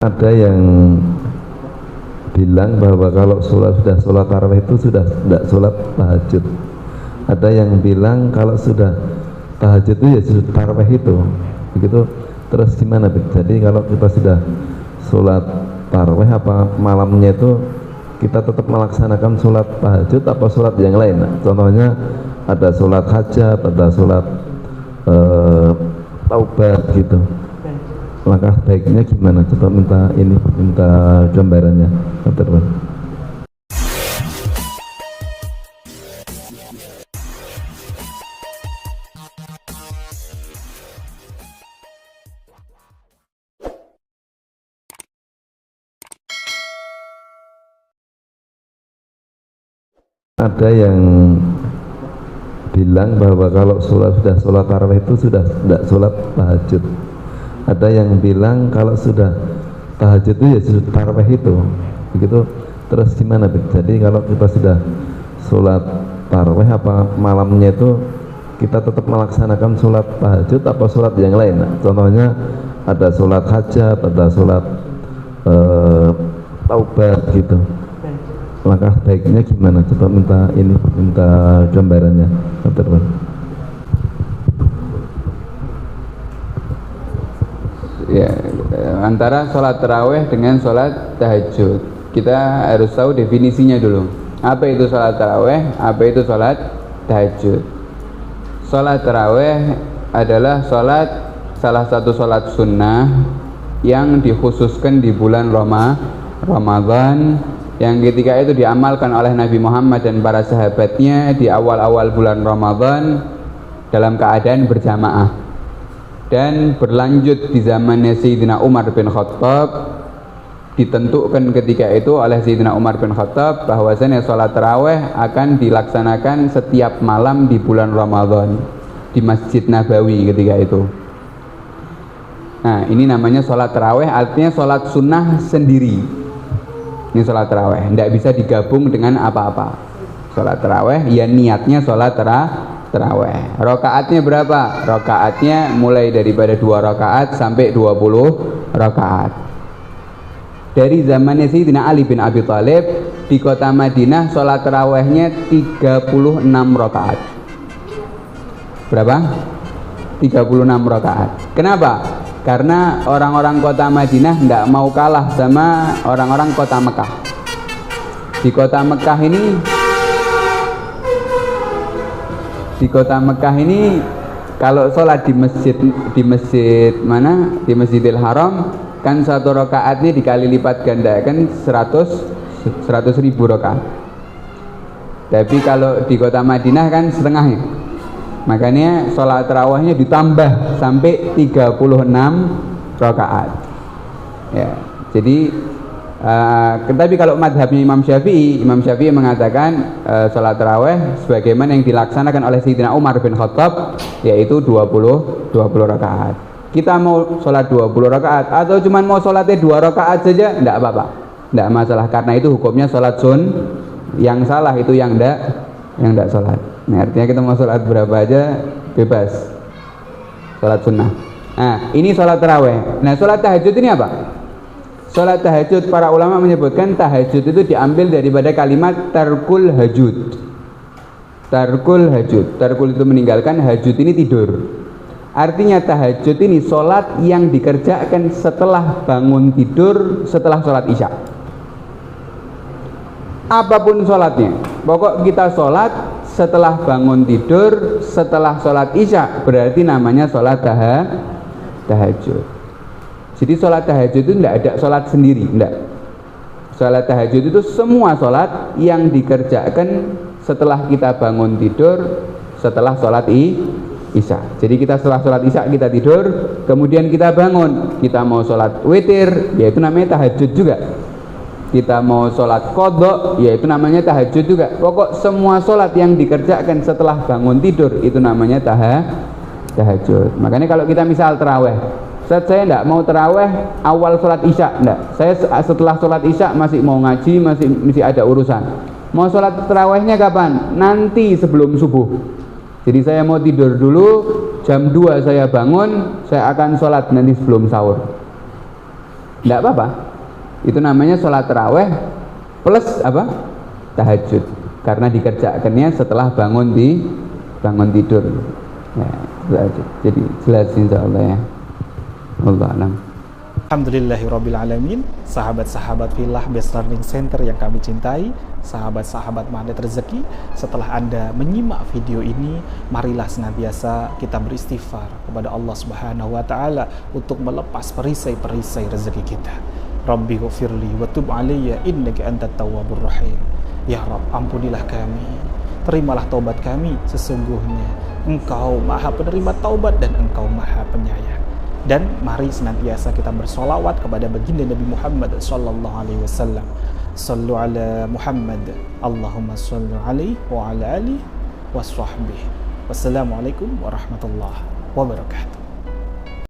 Ada yang bilang bahwa kalau sudah sholat tarawih itu sudah tidak sholat tahajud. Ada yang bilang kalau sudah tahajud itu ya sudah tarawih itu. Begitu. Terus gimana? Jadi kalau kita sudah sholat tarawih apa malamnya itu kita tetap melaksanakan sholat tahajud apa sholat yang lain? Nah, contohnya ada sholat hajat, ada sholat taubat gitu. Langkah baiknya gimana? Coba minta gambarannya. Ada yang bilang bahwa kalau sudah sholat tarawih itu sudah tidak sholat tahajud. Ada yang bilang kalau sudah tahajud itu ya sudah tarawih itu. Begitu. Terus gimana? Jadi kalau kita sudah sholat tarawih apa malamnya itu kita tetap melaksanakan sholat tahajud apa sholat yang lain? Nah, contohnya ada sholat hajat, ada sholat taubat gitu. Langkah baiknya gimana? Coba minta gambarannya. Ya, antara sholat tarawih dengan sholat tahajud, kita harus tahu definisinya dulu. Apa itu sholat tarawih? Apa itu sholat tahajud? Sholat tarawih adalah salah satu sholat sunnah yang dikhususkan di bulan Ramadan, yang ketika itu diamalkan oleh Nabi Muhammad dan para sahabatnya di awal-awal bulan Ramadan dalam keadaan berjamaah, dan berlanjut di zamannya Sayyidina Umar bin Khattab. Ditentukan ketika itu oleh Sayyidina Umar bin Khattab bahwasanya sholat tarawih akan dilaksanakan setiap malam di bulan Ramadan di Masjid Nabawi ketika itu. Nah, ini namanya sholat tarawih, artinya sholat sunnah sendiri. Ini sholat tarawih, tidak bisa digabung dengan apa-apa. Sholat tarawih ya niatnya sholat tarawih. Rakaatnya berapa? Rakaatnya mulai daripada 2 rakaat sampai 20 rakaat. Dari zamannya Sayyidina Ali bin Abi Thalib di kota Madinah sholat tarawihnya 36 rakaat. Berapa? 36 rakaat. Kenapa? Karena orang-orang kota Madinah tidak mau kalah sama orang-orang kota Mekah. Di kota Mekah ini kalau sholat di masjid mana? Di Masjidil Haram kan satu rakaatnya dikali lipat gandakan 100.000 rakaat. Tapi kalau di kota Madinah kan setengahnya. Makanya sholat tarawihnya ditambah sampai 36 rakaat. Ya, jadi tapi kalau madhabnya Imam Syafi'i mengatakan sholat tarawih sebagaimana yang dilaksanakan oleh Sayyidina Umar bin Khattab, yaitu 20 rakaat. Kita mau sholat 20 rakaat atau cuman mau sholatnya 2 rakaat saja, tidak apa-apa, tidak masalah, karena itu hukumnya sholat yang salah itu yang tidak sholat. Nah, artinya kita mau sholat berapa aja bebas, sholat sunnah. Nah, ini sholat tarawih. Nah, sholat tahajud ini apa? Sholat tahajud, para ulama menyebutkan tahajud itu diambil daripada kalimat tarkul hajud. Tarkul hajud, tarkul itu meninggalkan, hajud ini tidur. Artinya tahajud ini sholat yang dikerjakan setelah bangun tidur, setelah sholat isya. Apapun sholatnya, pokok kita sholat setelah bangun tidur, setelah sholat isya, berarti namanya sholat tahajud. Jadi sholat tahajud itu tidak ada sholat sendiri, tidak. Sholat tahajud itu semua sholat yang dikerjakan setelah kita bangun tidur, setelah sholat isya. Jadi kita setelah sholat isya kita tidur, kemudian kita bangun, kita mau sholat witir, yaitu namanya tahajud juga. Kita mau sholat qadha, yaitu namanya tahajud juga. Pokok semua sholat yang dikerjakan setelah bangun tidur itu namanya tahajud. Makanya kalau kita misal tarawih, saya tidak mau tarawih awal sholat isya, enggak. Saya setelah sholat isya masih mau ngaji, masih ada urusan. Mau sholat tarawihnya kapan? Nanti sebelum subuh. Jadi saya mau tidur dulu, jam 2 saya bangun, saya akan sholat nanti sebelum sahur. Tidak apa-apa. Itu namanya sholat taraweh plus apa? Tahajud. Karena dikerjakannya setelah bangun tidur. Ya, jadi jelas insyaallah ya. Allah alam. Alhamdulillahirrabbilalamin. Sahabat-sahabat Filah Best Learning Center yang kami cintai, sahabat-sahabat Magnet Rezeki, setelah Anda menyimak video ini, marilah senantiasa kita beristighfar kepada Allah Subhanahu wa taala untuk melepas perisai-perisai rezeki kita. Rabbi ghfirli wa tub alayya innaka antat tawwabur rahim. Ya Rabb, ampunilah kami, terimalah taubat kami, sesungguhnya Engkau Maha Penerima taubat dan Engkau Maha Penyayang. Dan mari senantiasa kita bersolawat kepada baginda Nabi Muhammad sallallahu alaihi wasallam. Sallu ala Muhammad, Allahumma salli alaihi wa ala alihi wa sahbihi. Wassalamualaikum warahmatullahi wabarakatuh.